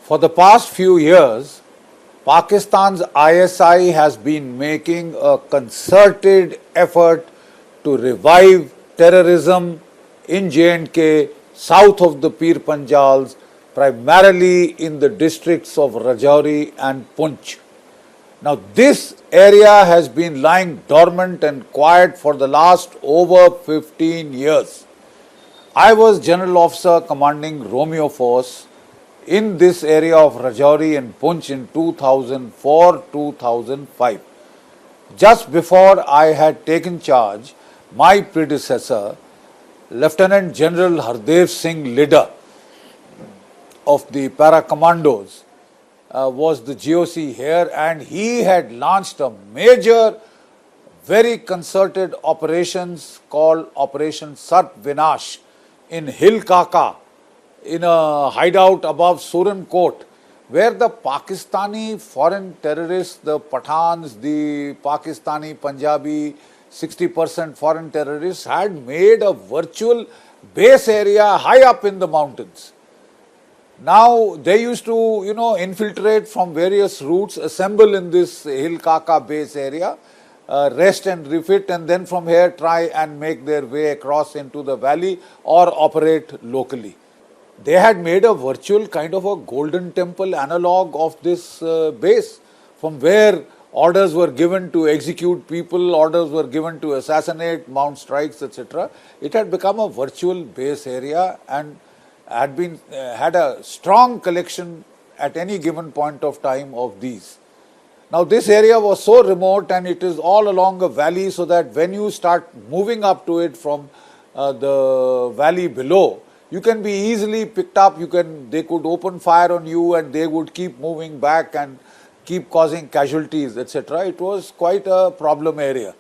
For the past few years, Pakistan's ISI has been making a concerted effort to revive terrorism in J&K, south of the Pir Panjals, primarily in the districts of Rajouri and Poonch. Now, this area has been lying dormant and quiet for the last over 15 years. I was General Officer commanding Romeo Force in this area of Rajouri and Poonch in 2004-2005. Just before I had taken charge, my predecessor, Lieutenant General Hardev Singh Lidda of the Para Commandos, was the GOC here, and he had launched a major, very concerted operations called Operation Sarp Vinash in Hill Kaka, in a hideout above Suran Court, where the Pakistani foreign terrorists, the Pathans, the Pakistani Punjabi 60% foreign terrorists had made a virtual base area high up in the mountains. Now they used to, infiltrate from various routes, assemble in this Hill Kaka base area, rest and refit, and then from here try and make their way across into the valley or operate locally. They had made a virtual kind of a golden temple analog of this base, from where orders were given to execute people, orders were given to assassinate, mount strikes, etc. It had become a virtual base area and had a strong collection at any given point of time of these. Now this area was so remote and it is all along a valley, so that when you start moving up to it from the valley below, you can be easily picked up. They could open fire on you and they would keep moving back and keep causing casualties, etc. It was quite a problem area.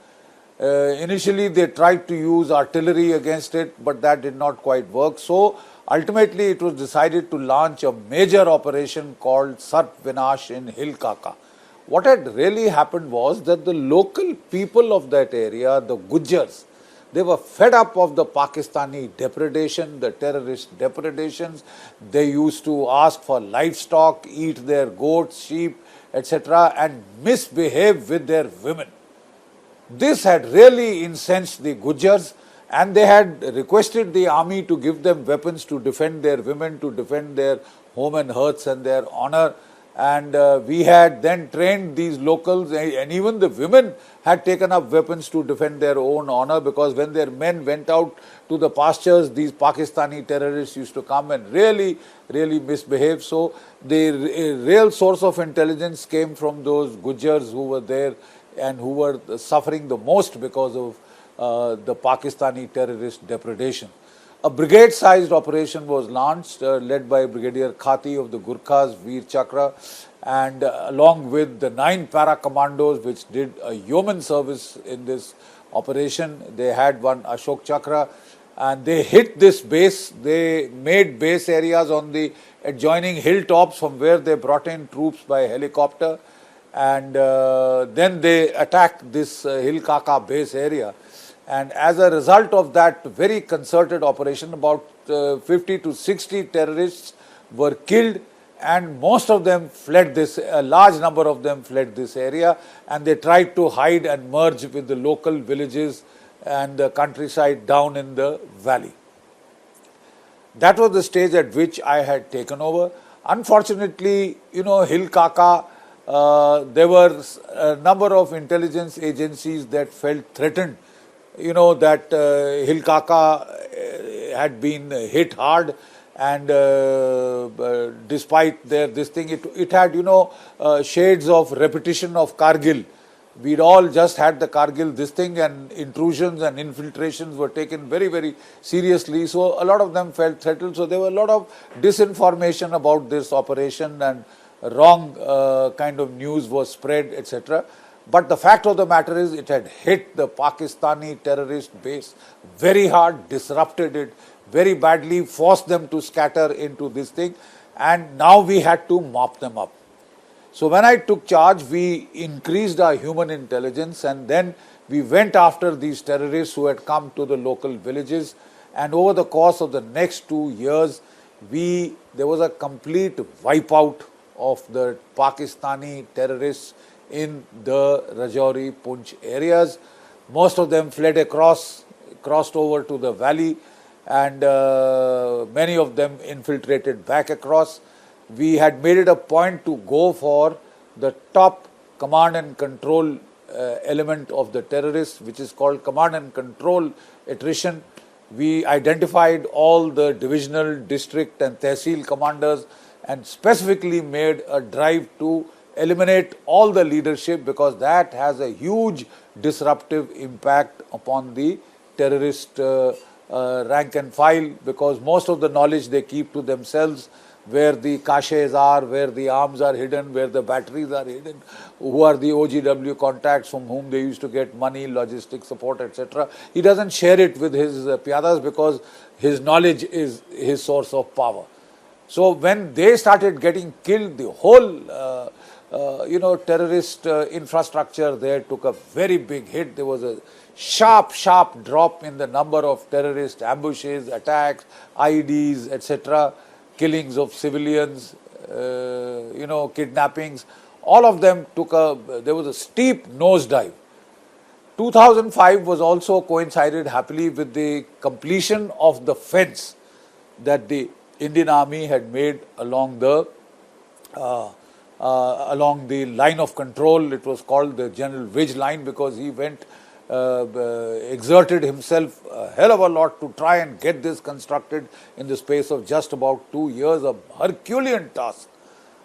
Initially they tried to use artillery against it, but that did not quite work. So ultimately it was decided to launch a major operation called Sarp Vinash in Hill Kaka. What had really happened was that the local people of that area, the Gujars, they were fed up of the Pakistani depredation, the terrorist depredations. They used to ask for livestock, eat their goats, sheep, etc., and misbehave with their women. This had really incensed the Gujars, and they had requested the army to give them weapons to defend their women, to defend their home and hearths and their honor. And we had then trained these locals, and even the women had taken up weapons to defend their own honor, because when their men went out to the pastures, these Pakistani terrorists used to come and really misbehave. So the real source of intelligence came from those Gujars who were there and who were suffering the most because of the Pakistani terrorist depredation. A brigade-sized operation was launched, led by Brigadier Khati of the Gurkhas, Veer Chakra, and along with the 9 para-commandos which did a yeoman service in this operation. They had one Ashok Chakra, and they hit this base. They made base areas on the adjoining hilltops from where they brought in troops by helicopter, and then they attacked this Hill Kaka base area. And as a result of that very concerted operation, about 50 to 60 terrorists were killed, and most of them fled a large number of them fled this area, and they tried to hide and merge with the local villages and the countryside down in the valley. That was the stage at which I had taken over. Unfortunately, Hill Kaka, there were a number of intelligence agencies that felt threatened. That Hill Kaka had been hit hard, and despite it had, shades of repetition of Kargil. We'd all just had the Kargil and intrusions and infiltrations were taken very seriously. So a lot of them felt threatened. So there were a lot of disinformation about this operation, and wrong kind of news was spread, etc. But the fact of the matter is, it had hit the Pakistani terrorist base very hard, disrupted it very badly, forced them to scatter into this thing, and now we had to mop them up. So when I took charge, we increased our human intelligence, and then we went after these terrorists who had come to the local villages, and over the course of the next 2 years, there was a complete wipeout of the Pakistani terrorists in the Rajouri, Poonch areas. Most of them fled crossed over to the valley, and many of them infiltrated back across. We had made it a point to go for the top command and control element of the terrorists, which is called command and control attrition. We identified all the divisional, district and tehsil commanders and specifically made a drive to eliminate all the leadership, because that has a huge disruptive impact upon the terrorist rank and file, because most of the knowledge they keep to themselves, where the caches are, where the arms are hidden, where the batteries are hidden, who are the OGW contacts from whom they used to get money, logistic support, etc. He doesn't share it with his piadas because his knowledge is his source of power. So when they started getting killed, the whole terrorist infrastructure there took a very big hit. There was a sharp drop in the number of terrorist ambushes, attacks, IEDs, etc., killings of civilians, kidnappings. All of them there was a steep nosedive. 2005 was also coincided happily with the completion of the fence that the Indian Army had made along the line of control. It was called the General Ridge Line because he exerted himself a hell of a lot to try and get this constructed in the space of just about 2 years, a Herculean task.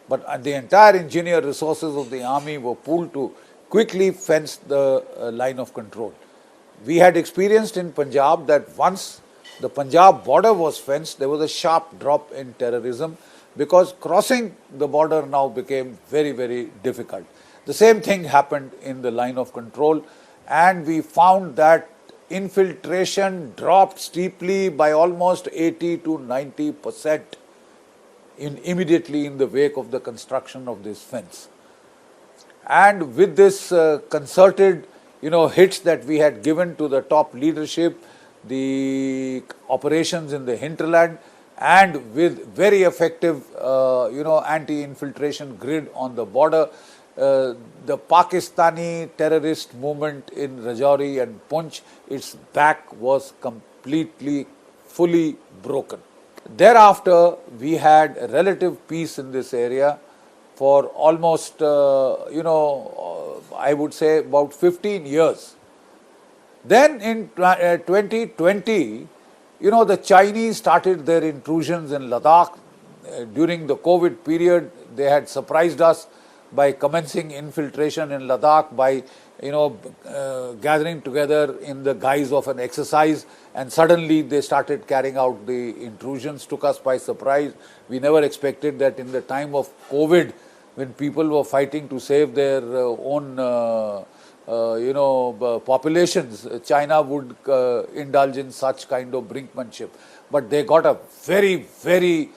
But the entire engineer resources of the army were pooled to quickly fence the line of control. We had experienced in Punjab that once the Punjab border was fenced, there was a sharp drop in terrorism, because crossing the border now became very, very difficult. The same thing happened in the line of control, and we found that infiltration dropped steeply by almost 80 to 90% immediately in the wake of the construction of this fence. And with this concerted hits that we had given to the top leadership, the operations in the hinterland, and with very effective anti-infiltration grid on the border, the Pakistani terrorist movement in Rajouri and Poonch, its back was completely, fully broken. Thereafter, we had relative peace in this area for almost, I would say about 15 years. Then in 2020, the Chinese started their intrusions in Ladakh. During the COVID period, they had surprised us by commencing infiltration in Ladakh, by gathering together in the guise of an exercise, and suddenly they started carrying out the intrusions, took us by surprise. We never expected that in the time of COVID, when people were fighting to save their own populations, China would indulge in such kind of brinkmanship. But they got a very, very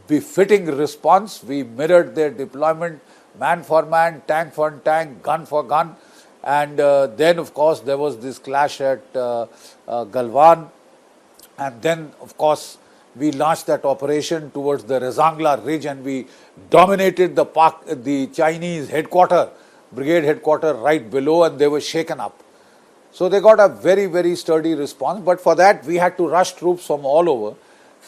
befitting response. We mirrored their deployment, man for man, tank for tank, gun for gun. And then, of course, there was this clash at Galwan. And then, of course, we launched that operation towards the Rezangla ridge, and we dominated the Chinese brigade headquarters right below, and they were shaken up. So they got a very, very sturdy response. But for that, we had to rush troops from all over.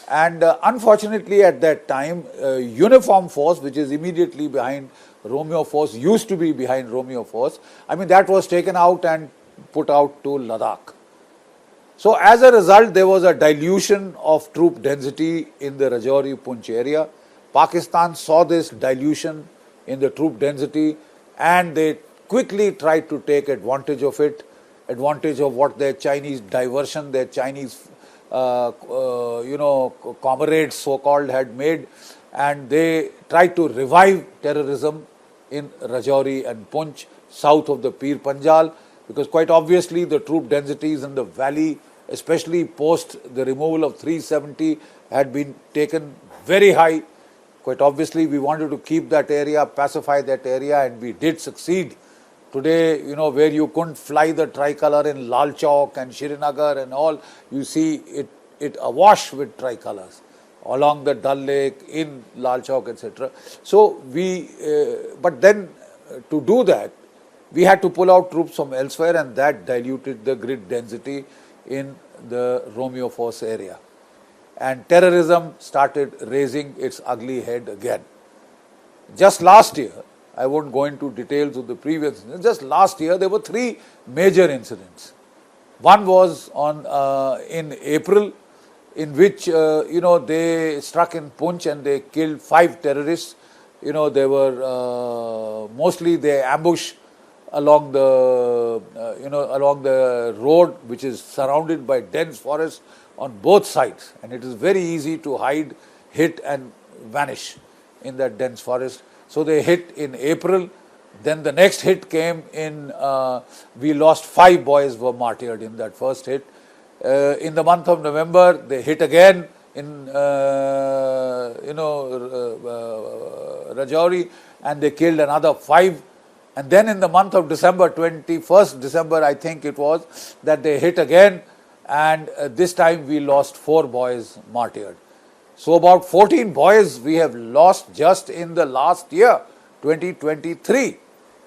And unfortunately, at that time, Uniform Force, which is immediately behind Romeo Force, used to be behind Romeo Force. That was taken out and put out to Ladakh. So as a result, there was a dilution of troop density in the Rajouri-Poonch area. Pakistan saw this dilution in the troop density, and they quickly tried to take advantage of it, advantage of what their Chinese diversion, their Chinese comrades so-called had made, and they tried to revive terrorism in Rajouri and Poonch, south of the Pir Panjal, because quite obviously the troop densities in the valley, especially post the removal of 370, had been taken very high. Quite obviously we wanted to keep that area, pacify that area, and we did succeed. Today, where you couldn't fly the tricolour in Lal Chowk and Srinagar and all, you see it awash with tricolors. along the Dal Lake, in Lal Chowk, etc. So but then to do that, we had to pull out troops from elsewhere, and that diluted the grid density in the Romeo Force area. And terrorism started raising its ugly head again. Just last year, I won't go into details of the previous incidents, just last year there were 3 major incidents. One was in April, in which they struck in Poonch and they killed 5 terrorists. They were mostly they ambushed along the along the road, which is surrounded by dense forest on both sides, and it is very easy to hide, hit and vanish in that dense forest. So they hit in April. Then the next hit came in, we lost 5 boys were martyred in that first hit. In the month of November, they hit again in Rajouri, and they killed another 5. And then in the month of December, 21st December, I think it was, that they hit again, and this time we lost 4 boys martyred. So about 14 boys we have lost just in the last year, 2023.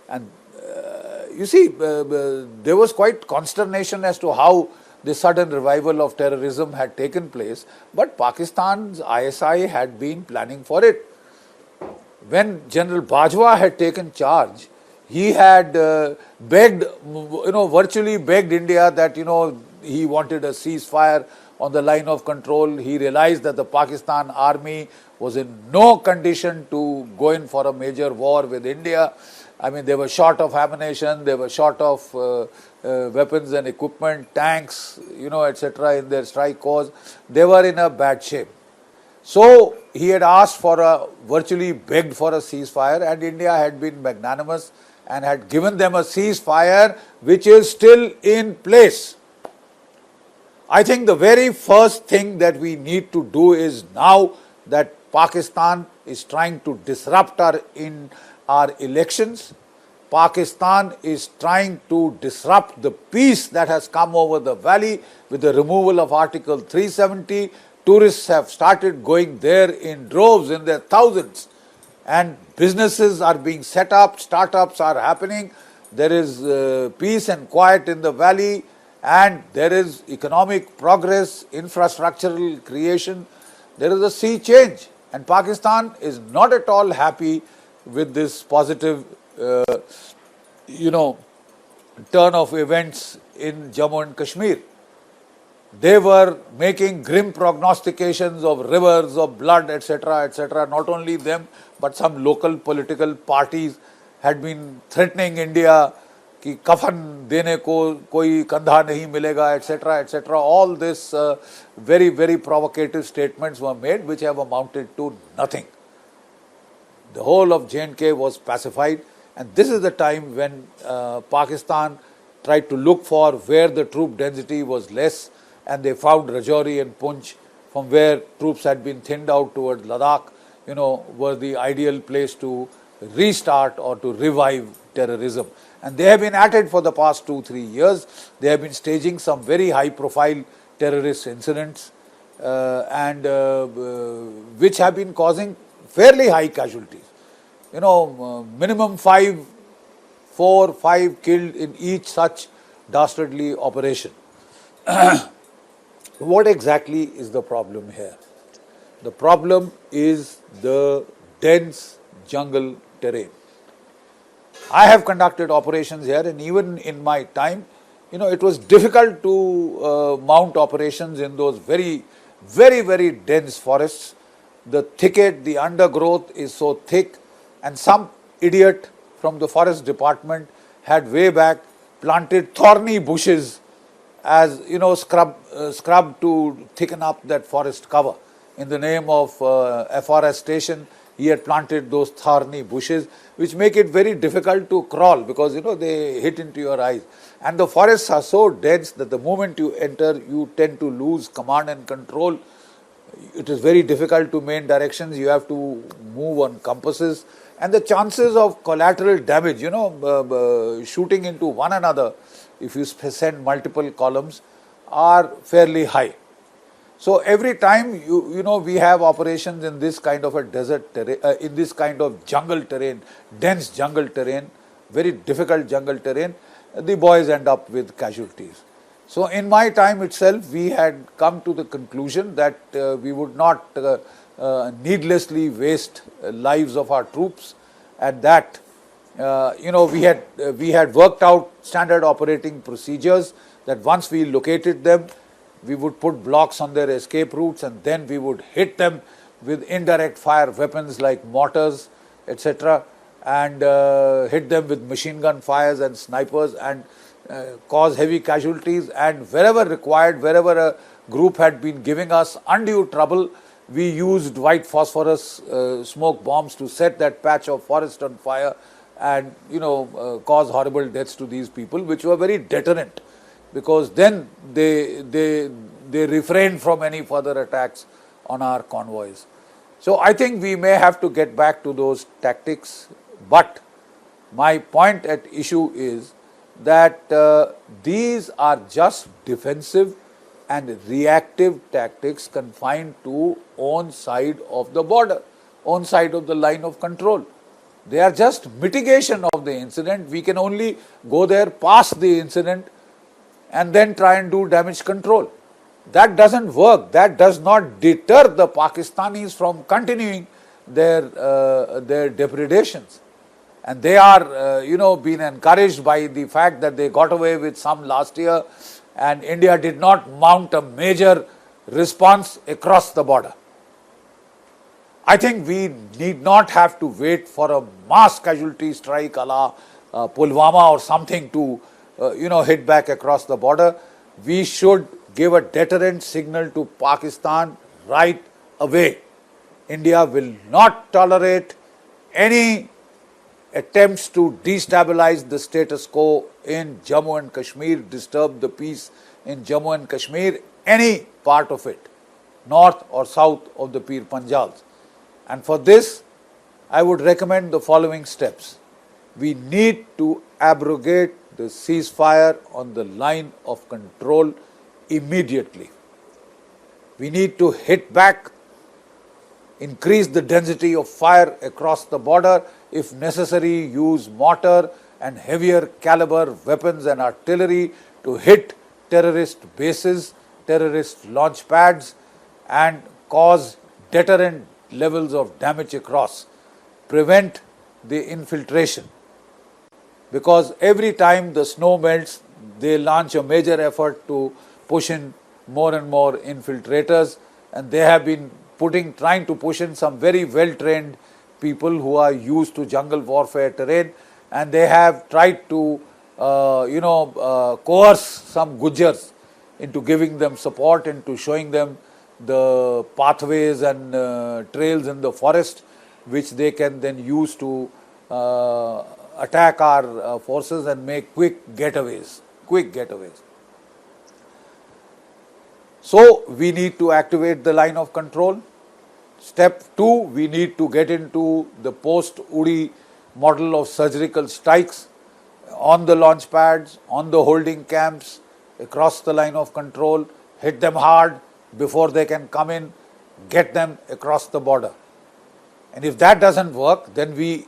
And you see, there was quite consternation as to how the sudden revival of terrorism had taken place, but Pakistan's ISI had been planning for it. When General Bajwa had taken charge, he had begged, virtually begged India that, he wanted a ceasefire on the line of control. He realized that the Pakistan army was in no condition to go in for a major war with India. I mean, they were short of ammunition, they were short of weapons and equipment, tanks, etc. in their strike cause. They were in a bad shape. So he had asked virtually begged for a ceasefire, and India had been magnanimous and had given them a ceasefire which is still in place. I think the very first thing that we need to do is, now that Pakistan is trying to disrupt our elections, Pakistan is trying to disrupt the peace that has come over the valley with the removal of Article 370. Tourists have started going there in droves, in their thousands, and businesses are being set up, startups are happening. There is peace and quiet in the valley, and there is economic progress, infrastructural creation. There is a sea change, and Pakistan is not at all happy with this positive, turn of events in Jammu and Kashmir. They were making grim prognostications of rivers of blood, etc., etc. Not only them, but some local political parties had been threatening India कि कफन देने को कोई कंधा नहीं मिलेगा, etc., etc. All this very, very provocative statements were made, which have amounted to nothing. The whole of J&K was pacified, and this is the time when Pakistan tried to look for where the troop density was less, and they found Rajouri and Poonch, from where troops had been thinned out towards Ladakh, were the ideal place to restart or to revive terrorism. And they have been at it for the past 2-3 years. They have been staging some very high-profile terrorist incidents, which have been causing fairly high casualties. Minimum 4 or 5 killed in each such dastardly operation. What exactly is the problem here? The problem is the dense jungle terrain. I have conducted operations here, and even in my time, it was difficult to mount operations in those very, very, very dense forests. The thicket, the undergrowth is so thick, and some idiot from the forest department had way back planted thorny bushes as, scrub to thicken up that forest cover. In the name of afforestation, he had planted those thorny bushes, which make it very difficult to crawl because, they hit into your eyes. And the forests are so dense that the moment you enter, you tend to lose command and control. It is very difficult to main directions. You have to move on compasses. And the chances of collateral damage, shooting into one another, if you send multiple columns, are fairly high. So every time we have operations in this kind of a desert terrain, in this kind of jungle terrain, dense jungle terrain, very difficult jungle terrain, the boys end up with casualties. So in my time itself, we had come to the conclusion that we would not needlessly waste lives of our troops, and that we had worked out standard operating procedures that once we located them, we would put blocks on their escape routes, and then we would hit them with indirect fire weapons like mortars, etc., and hit them with machine gun fires and snipers, and cause heavy casualties. And wherever required, wherever a group had been giving us undue trouble, we used white phosphorus smoke bombs to set that patch of forest on fire and cause horrible deaths to these people, which were very deterrent, because then they refrained from any further attacks on our convoys. So I think we may have to get back to those tactics, but my point at issue is that these are just defensive and reactive tactics confined to own side of the border, own side of the line of control. They are just mitigation of the incident. We can only go there past the incident and then try and do damage control. That doesn't work. That does not deter the Pakistanis from continuing their depredations. And they are, being encouraged by the fact that they got away with some last year, and India did not mount a major response across the border. I think we need not have to wait for a mass casualty strike a la Pulwama or something to, hit back across the border. We should give a deterrent signal to Pakistan right away. India will not tolerate any attempts to destabilize the status quo in Jammu and Kashmir, disturb the peace in Jammu and Kashmir, any part of it, north or south of the Pir Panjals. And for this, I would recommend the following steps. We need to abrogate the ceasefire on the line of control immediately. We need to hit back, increase the density of fire across the border, if necessary use mortar and heavier caliber weapons and artillery to hit terrorist bases, terrorist launch pads, and cause deterrent levels of damage across. Prevent the infiltration, because every time the snow melts, they launch a major effort to push in more and more infiltrators, and they have been trying to push in some very well-trained people who are used to jungle warfare terrain, and they have tried to coerce some Gujars into giving them support, into showing them the pathways and trails in the forest, which they can then use to attack our forces and make quick getaways. So we need to activate the line of control. Step 2, we need to get into the post-Uri model of surgical strikes on the launch pads, on the holding camps, across the line of control, hit them hard before they can come in, get them across the border. And if that doesn't work, then we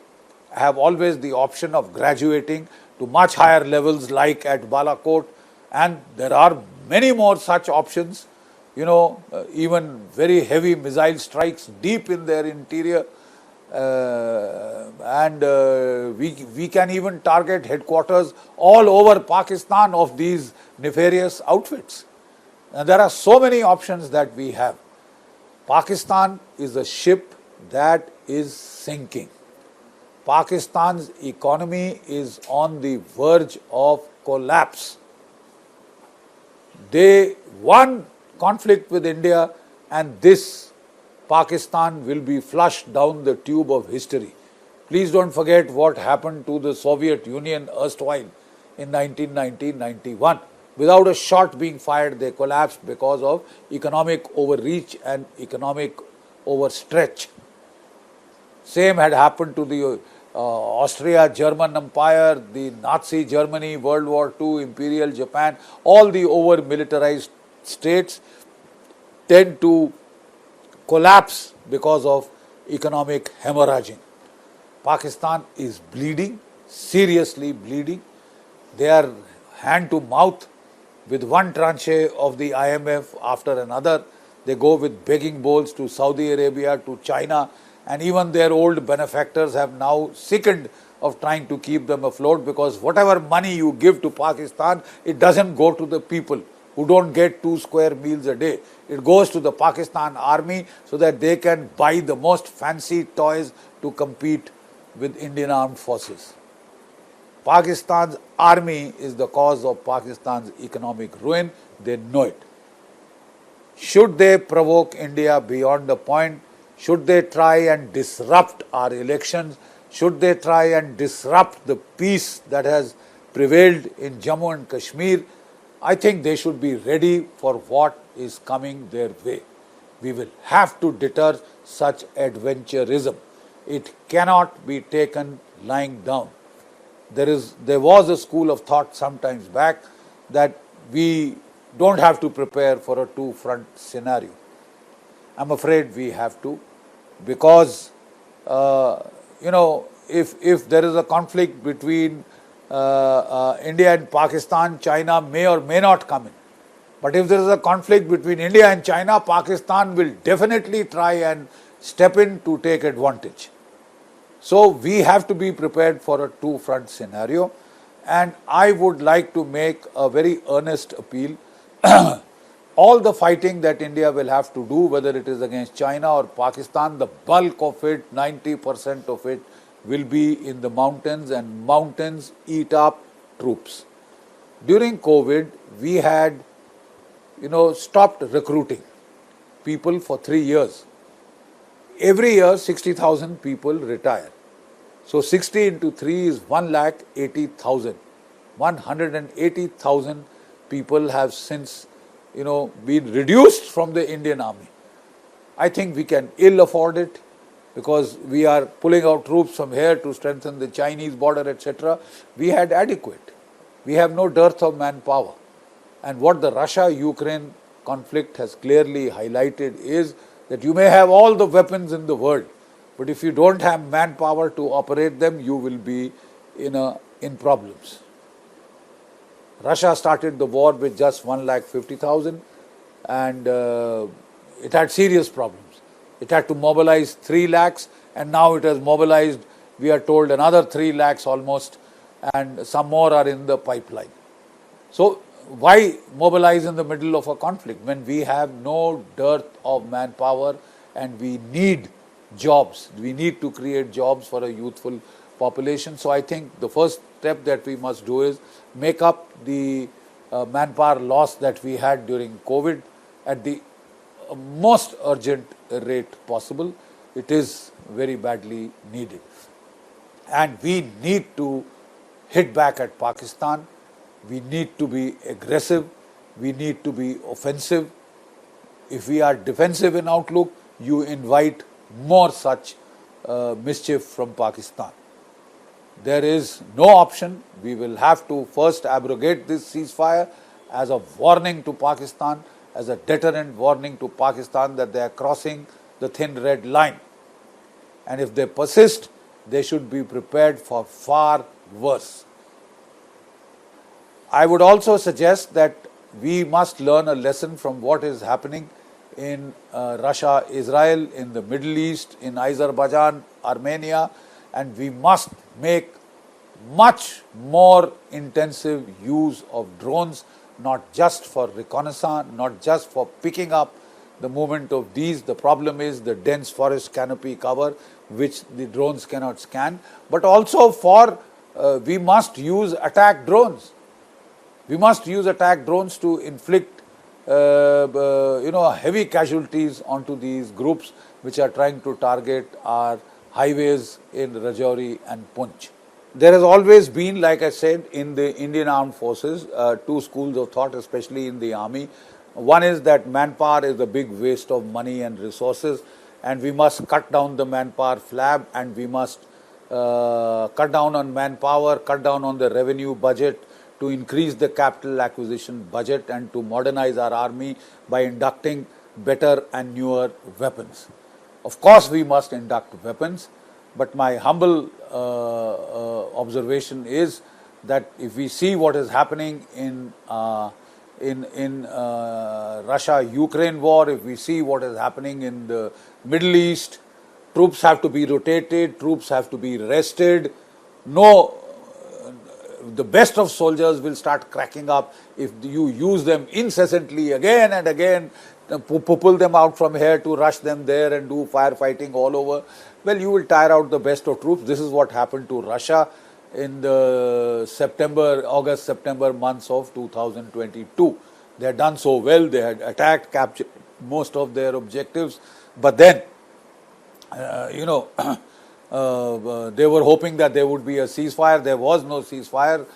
have always the option of graduating to much higher levels like at Balakot, and there are many more such options, even very heavy missile strikes deep in their interior, and we can even target headquarters all over Pakistan of these nefarious outfits. And there are so many options that we have. Pakistan is a ship that is sinking. Pakistan's economy is on the verge of collapse. They won conflict with India, and this Pakistan will be flushed down the tube of history. Please don't forget what happened to the Soviet Union erstwhile in 1990-91. Without a shot being fired, they collapsed because of economic overreach and economic overstretch. Same had happened to the Austria-German Empire, the Nazi Germany, World War II, Imperial Japan, all the over-militarized states. tend to collapse because of economic hemorrhaging. Pakistan is bleeding, seriously bleeding. They are hand to mouth with one tranche of the IMF after another. They go with begging bowls to Saudi Arabia, to China, and even their old benefactors have now sickened of trying to keep them afloat, because whatever money you give to Pakistan, it doesn't go to the people who don't get 2 square meals a day. It goes to the Pakistan army so that they can buy the most fancy toys to compete with Indian armed forces. Pakistan's army is the cause of Pakistan's economic ruin. They know it. Should they provoke India beyond the point? Should they try and disrupt our elections? Should they try and disrupt the peace that has prevailed in Jammu and Kashmir? I think they should be ready for what is coming their way. We will have to deter such adventurism. It cannot be taken lying down. There was a school of thought sometimes back that we don't have to prepare for a two-front scenario. I'm afraid we have to, because if there is a conflict between India and Pakistan, China may or may not come in. But if there is a conflict between India and China, Pakistan will definitely try and step in to take advantage. So we have to be prepared for a two-front scenario, and I would like to make a very earnest appeal. All the fighting that India will have to do, whether it is against China or Pakistan, the bulk of it, 90% of it, will be in the mountains, and mountains eat up troops. During COVID, we had, stopped recruiting people for 3 years. Every year, 60,000 people retire. So 60 into 3 is 1,80,000. 180,000 people have since, been reduced from the Indian army. I think we can ill afford it, because we are pulling out troops from here to strengthen the Chinese border, etc. We had adequate. We have no dearth of manpower. And what the Russia-Ukraine conflict has clearly highlighted is that you may have all the weapons in the world, but if you don't have manpower to operate them, you will be in problems. Russia started the war with just 1,50,000, and it had serious problems. It had to mobilize 3 lakhs, and now it has mobilized, we are told, another 3 lakhs almost, and some more are in the pipeline. So why mobilize in the middle of a conflict when we have no dearth of manpower and we need jobs? We need to create jobs for a youthful population. So I think the first step that we must do is make up the manpower loss that we had during COVID at the most urgent rate possible. It is very badly needed. And we need to hit back at Pakistan. We need to be aggressive. We need to be offensive. If we are defensive in outlook, you invite more such mischief from Pakistan. There is no option. We will have to first abrogate this ceasefire as a warning to Pakistan, as a deterrent warning to Pakistan that they are crossing the thin red line. And if they persist, they should be prepared for far worse. I would also suggest that we must learn a lesson from what is happening in Russia, Israel, in the Middle East, in Azerbaijan, Armenia, and we must make much more intensive use of drones, not just for reconnaissance, not just for picking up the movement of these. The problem is the dense forest canopy cover, which the drones cannot scan, but also for, we must use attack drones. We must use attack drones to inflict heavy casualties onto these groups which are trying to target our highways in Rajouri and Poonch. There has always been, like I said, in the Indian Armed Forces, 2 schools of thought, especially in the army. One is that manpower is a big waste of money and resources, and we must cut down the manpower flab, and we must cut down on manpower, cut down on the revenue budget, to increase the capital acquisition budget, and to modernize our army by inducting better and newer weapons. Of course, we must induct weapons, but my humble observation is that if we see what is happening in Russia-Ukraine war, if we see what is happening in the Middle East, troops have to be rotated, troops have to be rested. No, the best of soldiers will start cracking up if you use them incessantly again and again, pull them out from here to rush them there and do firefighting all over. Well, you will tire out the best of troops. This is what happened to Russia in the August-September months of 2022. They had done so well, they had attacked, captured most of their objectives, but then, they were hoping that there would be a ceasefire. There was no ceasefire.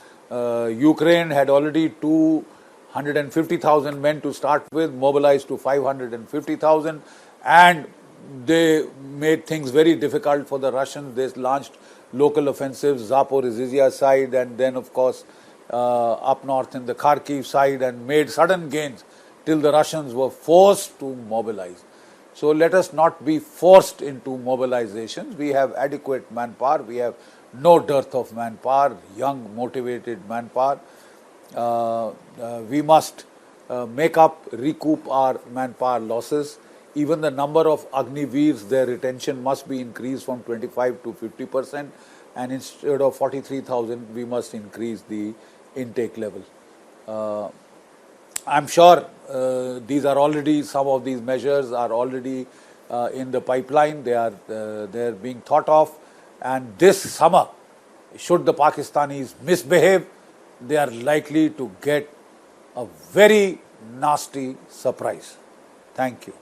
Ukraine had already 250,000 men to start with, mobilized to 550,000, and they made things very difficult for the Russians. They launched local offensives, Zaporizhzhia side, and then of course up north in the Kharkiv side, and made sudden gains till the Russians were forced to mobilize. So let us not be forced into mobilizations. We have adequate manpower. We have no dearth of manpower, young, motivated manpower. We must recoup our manpower losses. Even the number of Agniveers, their retention must be increased from 25 to 50%, and instead of 43,000, we must increase the intake level. I'm sure some of these measures are already in the pipeline. They're being thought of, and this summer, should the Pakistanis misbehave, they are likely to get a very nasty surprise. Thank you.